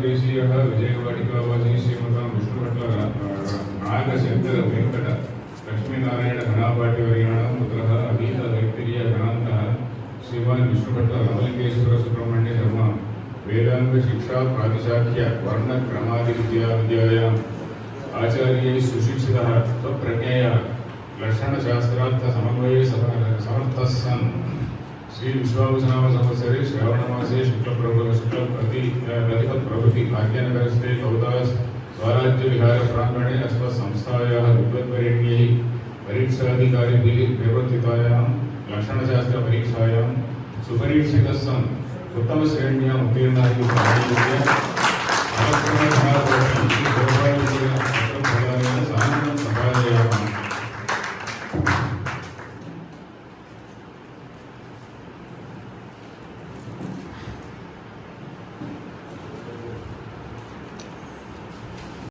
देशीयः विजयवाटिकावासी श्रीमतां विष्णुभट्ट नागशंकर वेंकट लक्ष्मीनारायण घनापाटिवर्याणां पुत्रः अभीत वैत्तिर्य घनान्तः श्रीमान् विष्णुभट्ट रमलिंगेश्वर सुब्रह्मण्य शर्मा वेदांग शिक्षा प्रातिशाख्य वर्ण क्रमादि विद्यायाम् आचार्यैः सुशिक्षितः स्वप्रज्ञया लक्षणशास्त्रार्थ समन्वये समर्थः सन् श्री विश्वावसनाम संवत्सरे श्रावणमासे शुक्लप्रभृति भाग्यनगरस्थे कौतास स्वराज्य विहार प्रांगणे अस्मत्संस्थायाः विद्वद्वरेण्यैः परीक्षाधिकारिभिः निर्वर्तितायां लक्षणशास्त्रपरीक्षायां सुपरीक्षितः सन् उत्तमश्रेण्याम् उत्तीर्णाः